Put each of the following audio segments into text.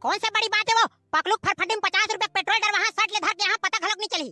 कौन सा बड़ी बात है वो? पकलुक फटफटी में 50 रुपए पेट्रोल डर वहाँ सट ले धर के यहाँ पता खलक नहीं चली।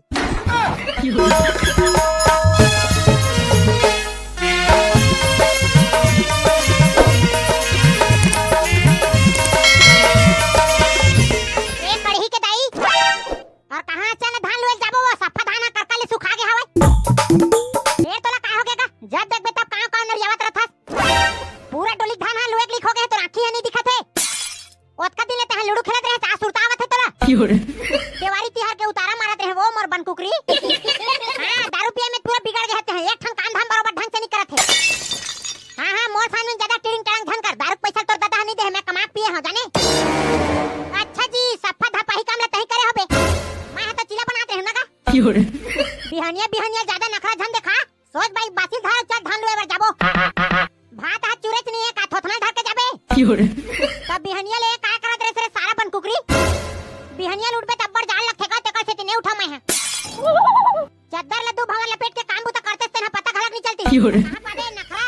देवारी तिहार के उतारा मारत रहे वो मोर बन कुकरी। हां दारू पिए में पूरा बिगड़ गए हैं, एक ठन काम धाम बरोबर ढंग से नहीं करत है। हां मोर फान में ज्यादा टिंग टांग धन कर दारू पैसा तोर दादा नहीं दे, मैं कमा पिए हो जाने। अच्छा जी सफा धपाही काम ल तही करे होबे, मैं तो चिला बनाते हैं ना का बिहानिया ज्यादा नखरा झन देखा सोच भाई बासी धार चल धान लेवर जाबो भात हाथ चुरच नहीं है का थोथना धर के जाबे तब बिहानिया ले का करत रे सारा बन कुकरी बिहनिया लुटबे तब्बर जान लगथेगा तेकर से नहीं उठा मैं है चद्दर लड्डू भवन लपेट के काम बुता करते तेना पता खलक नहीं चलती कहां पादे नखरा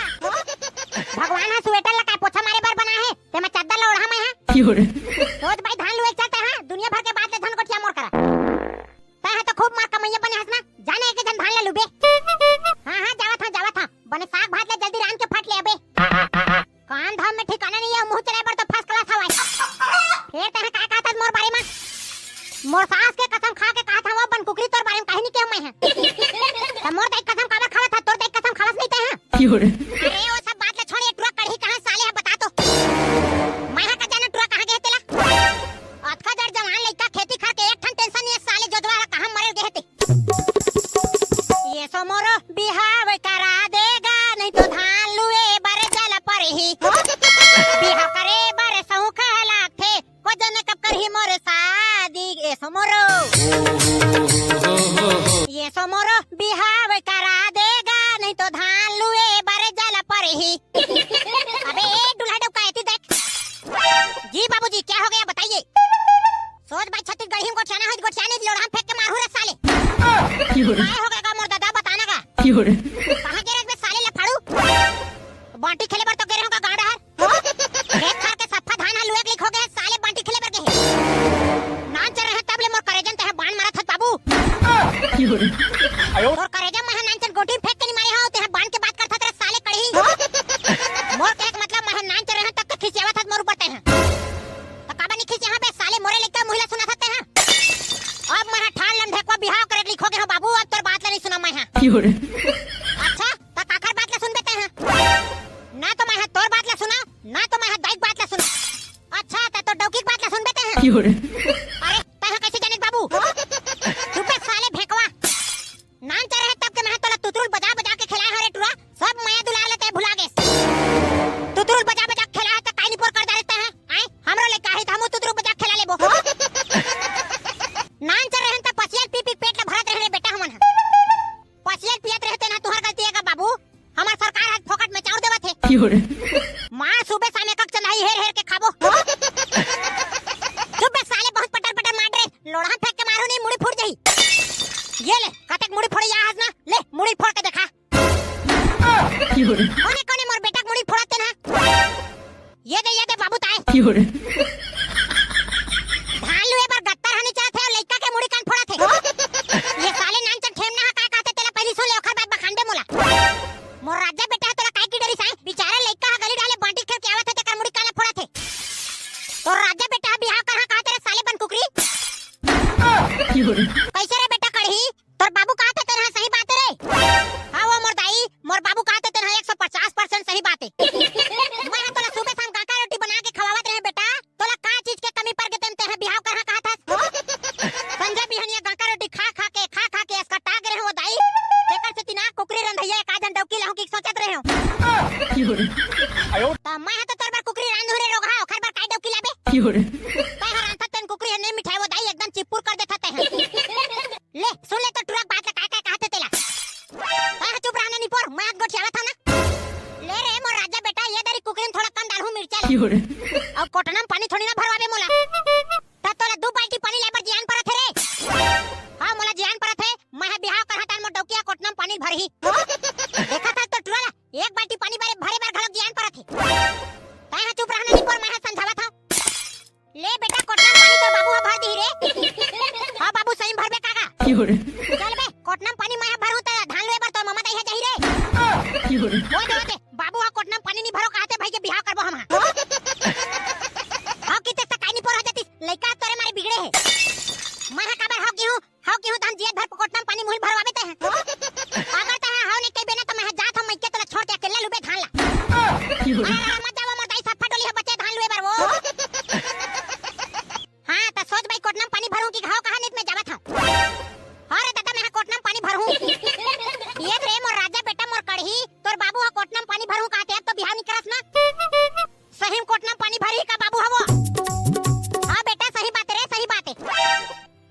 भगवान हा स्वेटर लगा पोछा मारे बार बना है ते मैं चद्दर ला ओढ़ा मैं है रोज भाई धान लुए चलते हैं दुनिया भर के बात ले धन कोठिया मोर करा ता है तो खूब मार कमैया बने हसना जाने के जन धान ला लुबे हां जावा था बने साग भात ले जल्दी रान के फट ले अबे कान धाम में ठिकाना नहीं है, मुंह चले पर तो फर्स्ट क्लास हवाई फिर ते का कहत मोर बारे में मोर सास के कसम खा के कहा था वो बन कुकरी तोर बारे में कहीं नहीं कहूं मैं है त मोर दई कसम काबर खावा था तोर दई कसम खावस नहीं ते हैं अरे वो सब बात ले छोड़ ये ट्रक कढ़ी कहां साले है बता तो मैं का जाने ट्रक कहां गए तेला अतका जड़ जवान लइका खेती खा के एक ठन टेंशन नहीं साले जोधवाला कहां मरे गए थे ये सो मोर बिहाव करा देगा नहीं तो धान लुए बारे जल पर ही बिहाव करे बारे सौ खला थे को जने कब कर ही मोर शादी ये सोमोरो बिहाव करा देगा नहीं तो धान लुए बारे जल पर ही अबे दूल्हा डुका ऐती देख जी बाबूजी क्या हो गया बताइए सोच भाई छत्तीसगढ़ी को छाना है गोछाने लोड़ा फेंक के मारू रे साले काय हो गया मोर दादा बताना का कहां गिरे बे साले लफाड़ू बांटी खेले बर तो गिरे होगा गांड है खेत खा के सफा धान लुए क्लिक हो गए साले बांटी खेले बर के नान चल रहे तब ले मोर करेजन ते बाण मारा था बाबू और करेजन में नान चल गोटी फेंक के नहीं मारे हां ते बाण के बात करता तेरे साले कड़ी मोर के मतलब मैं नान चल रहे तक खिसियावा था मोर ऊपर ते हैं तो काबा नहीं खिस यहां पे साले मोरे लेके मुहिला सुना सकते हैं अब मैं ठान लम ढेकवा बिहाव करे लिखोगे हो बाबू अब तोर बात ले नहीं सुना मैं हां अच्छा तो काकर बात ले सुन बेते हैं ना तो मैं तोर बात ले सुना ना तो मैं दाई बात ले सुना अच्छा तो डौकी बात ले सुन बेते हैं अरे तह कैसे जाने बाबू चुप साले भेकवा नान चल रहे तब के मैं तोला तुतुल बजा बजा के खिलाया हरे टुरा सब माया दुला लेते भुला गए तुतुल बजा बजा खिलाया त काई निपोर कर देते हैं आई हमरो ले काहे हमू तुतुल बजा खिला लेबो नान चल रहे त पसियल पी पी पेट ले भरत रहे बेटा हमन पसियल पियत रहते ना तुहर गलती है का बाबू हमार सरकार आज फोकट में चाउर देवत है मां सुबह शाम एक चलाई हेर हेर के खाबो चुप साले बहुत पटर पटर मार रे लोड़ा फेंक के मारो नहीं मुड़ी फूट जाई ये ले कतक मुड़ी फोड़ या हसना ले मुड़ी फोड़ के देखा कोने कोने मोर बेटा मुड़ी फोड़ते ना ये दे बाबू ताए धान लुए पर गत्तर हनी चाहते और लइका के मुड़ी कान फोड़ा थे ये साले नान चल ठेम ना का कहते तेला पहली सुन ले ओखर बाद बखंडे मोला मोर राजा बेटा तोला काई की डरी साए बेचारा लइका गली डाले बांटी खेल के आवत थे तेकर मुड़ी कान फोड़ा थे तो राजा बेटा बिहाव कहां कहा तेरे साले बन कुकरी कैसे रे बेटा कढ़ी तोर बाबू कहते तेरा सही बात रे हां वो मोर दाई मोर बाबू कहते तेरा 150% सही बात है मैं तोला सुबह शाम काका रोटी बना के खवावत रहे बेटा तोला का चीज के कमी पड़ गए तेरे बिहाव कहां कहा था संजय बिहनिया काका रोटी खा खा के इसका टाग रहे हो दाई तेकर से तिना कुकरी रंधैया का जन डौकी लाहू की सोचत रहे हो त मैं तो तोर बार कुकरी रांध रे रोगा ओखर बार काई डौकी लाबे तय हरांता तन कुकरी नहीं मिठाई वो दाई एकदम चिपुर कर देता ते ले सुन ले तो ट्रक बात का कहते तेला तय चुप रहना नहीं पर मैं आज गोठियावा था ना ले रे मोर राजा बेटा ये दरी कुकरी में थोड़ा कम डालू मिर्चा अब कोटनम पानी थोड़ी ना भरवावे मोला त तोला दो बाल्टी पानी लेबर जियान परत रे हां मोला जियान परत है मैं बिहाव करहा तान मोर डौकिया कोटनम पानी भरही देखा था तो ट्रक एक बाल्टी पानी भरे बार घलक जियान परत है तय चुप रहना नहीं पर मैं समझावा था ए बेटा कोटना पानी तोर बाबू भर दी रे। हां बाबू सही भरबे काका। चल बे कोटना पानी मैं भरू त धान लेबर तो मम्मा दई है जाही रे। वो दे बाबू हा कोटना पानी नहीं भरो कहते भाई के बियाह करबो हम। हां किते तक काई नहीं पर हो जाती लइका तोरे मारे बिगड़े है। मैं काबर हाउ केहू त हम जियत भर कोटना पानी मुहिल भरवाबे ते है। अगर त हाउ नहीं कई बेना त मैं जात हम के तोला छोड़ के अकेला लुबे धान ला। मत जाओ मत आई सफा डोली है बच्चे धान लुए बार वो। हां त सोच भाई कोटना पानी भरूं कि घाव कहां नित में जावत हूं। अरे दादा मैं कोटना पानी भरूं। ये रे मोर राजा बेटा मोर कढ़ी तोर बाबू हा कोटना पानी भरूं कहते अब तो बिहार नहीं करस ना। सही में कोटना पानी भरी का बाबू हवो। हां बेटा सही बात रे सही बात है।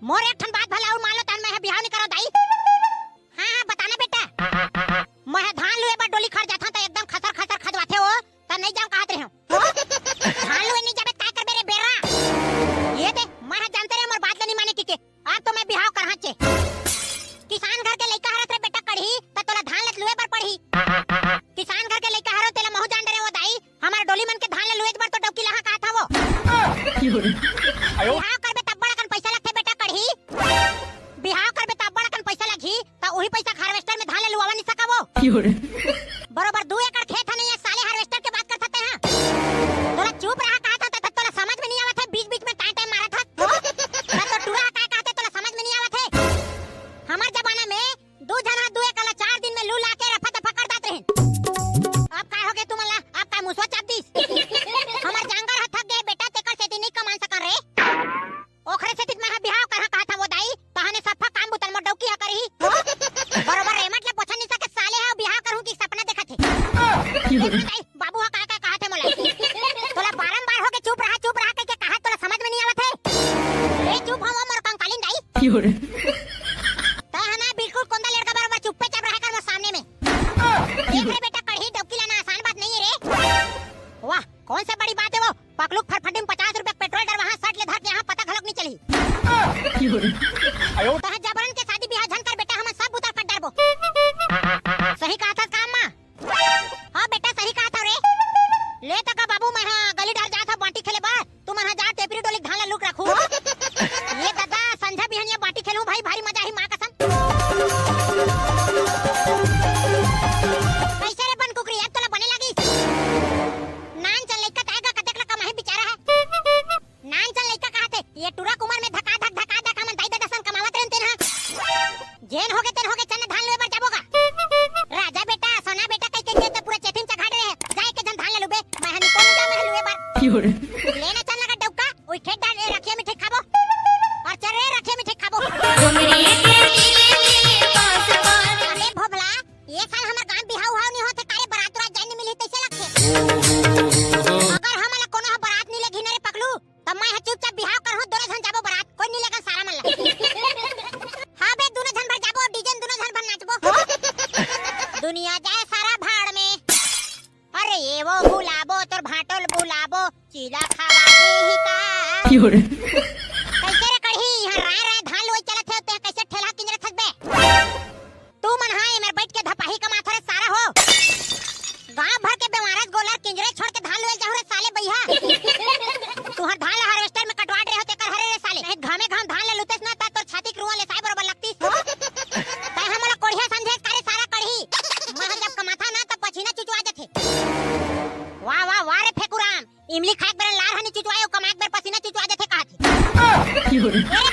मोर एक ठन बात भला और मान लो तन मैं बिहार नहीं करो दाई। हां बताना बेटा। मैं धान लुए बा डोली खर जाथा त एकदम खसर खसर खजवाथे हो त नहीं जाऊं कहत रहे हो। धान लुए नहीं जाबे काय करबे रे बेरा। ये दे मैं जानते रे मोर बात नहीं माने के अब तो मैं बिहाव करहा चे। किसान घर के लइका हरत रे बेटा कढ़ी त तोला धान लत लुए बर पढ़ी। किसान घर के लइका हरो तेला महु जान डरे वो दाई हमार डोली मन के धान ल लुए बर तो डौकी लहा का था वो। बिहाव करबे तब बड़ा कन पैसा लगथे बेटा कढ़ी। बिहाव करबे तब बड़ा कन पैसा लगी त ओही पैसा हार्वेस्टर में धान ल लुआवा नहीं सकाबो। बरोबर 2 एकड़ खेत है नहीं है साले हार्वेस्टर के बात कर सकते हैं। तोला चुप रहा कहा था तोला समझ में नहीं आवत है बीच बीच में टाइम मारा था। तो टूरा का कहते तोला समझ में नहीं आवत है। हमार जमाना में 2 जना 2 एकड़ 4 दिन में लू ला के रफा दफा कर दात रहे। अब काय हो गए तुम ला अब काय मुसवा चाप दिस। हमार जांगर हा थक गए बेटा तेकर से नहीं कमान सकन रे। ओखरे से मैं बिहाव करहा कहा था वो दाई तहने सफा काम बुतल मोर डौकी हा करही। बरोबर रेमट ले पोछन नहीं सके साले हा बिहाव करूं की सपना देखत है। बाबू हा का कहा थे मोला तोला बारंबार हो के चुप रहा के कहा तोला समझ में नहीं आवत है। ए चुप हो मोर कंकालीन दाई। ता हना बिल्कुल कोंदा लड़का बरोबर चुप पे चप रहा कर वो सामने में। देख रे बेटा कढ़ी डौकी लाना आसान बात नहीं है रे। वाह कौन सा बड़ी बात है वो पकलुक फटफटी में 50 रुपए पेट्रोल डर वहां सट ले धर के यहां पता घलक नहीं चली। तह जबरन के शादी बियाह झन कर बेटा हम सब उतर कर डरबो। सही कहा था काम मां। हां बेटा सही कहा था रे। ले तका बाबू मैं गली डाल जा था बाटी खेले बा तू मन जा टेपरी डोली धान लुक रखू। ये दादा संझा बिहनिया बाटी खेलूं भाई भारी मजा ही मां कसम। कैसे रे बन कुकरी अब तोला बने लगी। नान चल लइका ताएगा कतेक ला कमाही बेचारा है। नान चल लइका कहते ये टूरा कुमार में धका धक हमन दाई दसन कमावत रहते ना। जेन होगे तेन होगे चने धान लुए बर जाबोगा। राजा बेटा सोना बेटा कई कई तो पूरा चेथिन चघाड़ रहे जाए के जन धान ले लुबे मैं हनी कोन जा मैं लुए बर। लेना चल लगा डौका ओई खेत डाल रखिए मिठे खाबो और चल रे रखिए मिठे खाबो। अरे भोबला ये साल हमर गांव बिहाव हाव नहीं होते काले बारात रात जाने मिली तैसे लगथे। अगर हमला कोनो बारात नहीं लेगी ना रे पगलू तब मैं चुपचाप बिहाव करहूं दोनों जन जाबो बारात कोई नहीं लेगा सारा मन ला। हां बे दोनों जन भर जाबो डीजे दोनों जन भर नाचबो। दुनिया जाए सारा भाड़ में। अरे ये वो बुलाबो तोर भाटोल बुलाबो चीला खावा दी का। कैसे रे कढ़ी यहां राय धान लोई चलत है ते कैसे ठेला किंजरे थकबे। तू मन हां मेरे बैठ के धपाही का माथरे सारा हो। गांव भर के बेमारस गोलर किंजरे छोड़ के धान लोई जाहु रे साले भैया। तू हर धान हार्वेस्टर में कटवाट रहे होते कर हरे रे साले। नहीं घामे घाम धान ले लुतेस ना ता तोर छाती के रुआ ले साई बरोबर लगतीस। तै हमला कोढ़िया समझे करे सारा कढ़ी। मैं जब कमाथा ना तब पसीना चुचवा जथे। वाह वाह वाह रे फेकुराम इमली खाक बर लार हनी चुचवायो कमाक बर पसीना चुचवा जथे कहत। अरे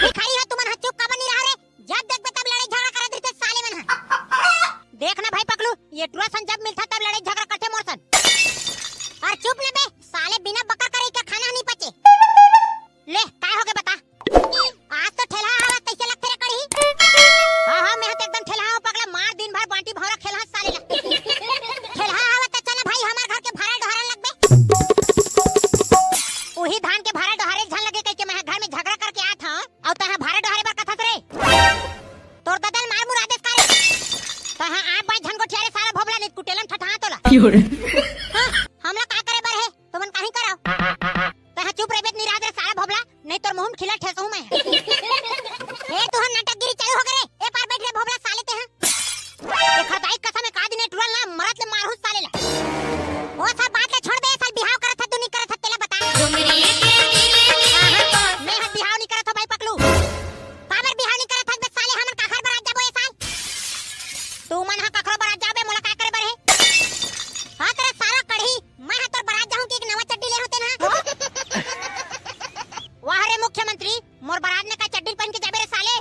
भिखारी है तुमन चुप का बनी रहा रे जब देख तब लड़ाई झगड़ा करत रहते साले मन हा। देखना भाई पकलू ये टुरा सन जब मिलता तब लड़ाई झगड़ा करते मोरसन। और चुप ले बे साले बिना बकर करे का खाना नहीं पचे। ले काय हो गए बता आज तो ठेला आवा कैसे लगते रे कढ़ी। हां हां मैं तो एकदम ठेला हूं पगला मार दिन भर बांटी भौरा खेला साले ला। ठेला आवा त चल भाई हमार घर के भरा डहरा लगबे। ओही धान के भरा डहरे झन लगे कह के मैं घर में झगड़ा करके आ था और तहां भरा डहरे बर कथत रे। तोर ददल मार मुर आदेश करे तहां आ बाई झन को ठेरे सारा भोबला ने कुटेलन ठठा तोला। हां हमला का करे बर है तुमन काहे कराओ। तहां चुप रे बेत निराद रे सारा भोबला नहीं तोर मुंह में खिला ठेसहू मैं। ए तू नाटकगिरी चालू हो गए ए पार बैठ रे भोबला साले ते हां। ए खदाई कसम में का दिन टुरल ना मरत ले मारहु साले ला। वो सब बात ले छोड़ दे साल बिहाव करत ह तू नहीं करत ह तेला बता। मुख्यमंत्री मोर बारात में का चड्डी पहन के जाबे रे साले।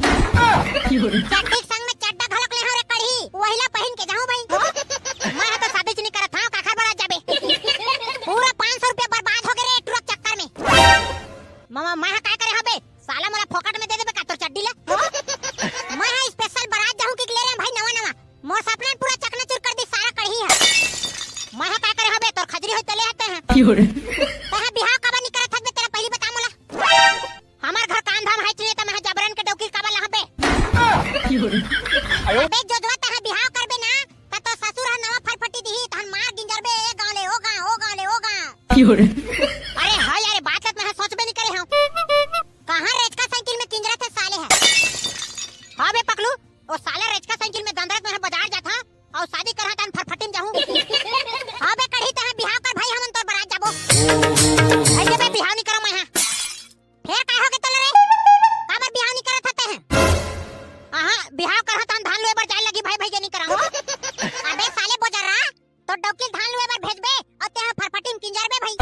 चड्डी संग में चड्डा घलक ले रे कढ़ी वहीला पहन के जाऊं भाई। मैं तो शादी नहीं करत हां काखर बारात जाबे। पूरा 500 रुपया बर्बाद हो गए रे ट्रक चक्कर में। मामा मैं का करे हबे साला मोला फोकट में दे देबे का तोर चड्डी ला। मैं स्पेशल बारात जाऊं के ले रे भाई नवा नवा मोर सपना पूरा चकनाचूर कर दी सारा कढ़ी है। मैं का करे हबे तोर खजरी होय तले आते हैं। तहां बिहाव कबा नहीं करत हबे तेरा पहली बता मोला। हमार घर काम धाम है चले त मैं जबरन के डौकी कबा ला हबे। अबे जोजवा तहां बिहाव करबे ना त तो ससुर ह नवा फरफटी दिही तहन मार गिंजरबे ए गांव ले ओ गांव ओ गांव ले ओ गांव। अरे हां यार बात मैं सोचबे नहीं करे हूं। कहां रेचका साइकिल में किंजरा थे साले है। हां बे पकलू ओ साला रेचका साइकिल में दंदरत में बाजार जाता और शादी करहा तन फरफटी में जाऊं। हां बे कढ़ी तहां बिहाव कर भाई हमन तोर बारात जाबो। ऐसे बे बिहाव नहीं करो मैं हां फेर का हो के तले रे काबर बिहाव नहीं करत हते हैं। हां बिहाव करहा तन धान लोए बर जाय लगी भाई भाई नहीं कराओ। अबे साले बोजरा तो डौकी धान लोए बर भेजबे और ते फरफटी में किंजरबे भाई।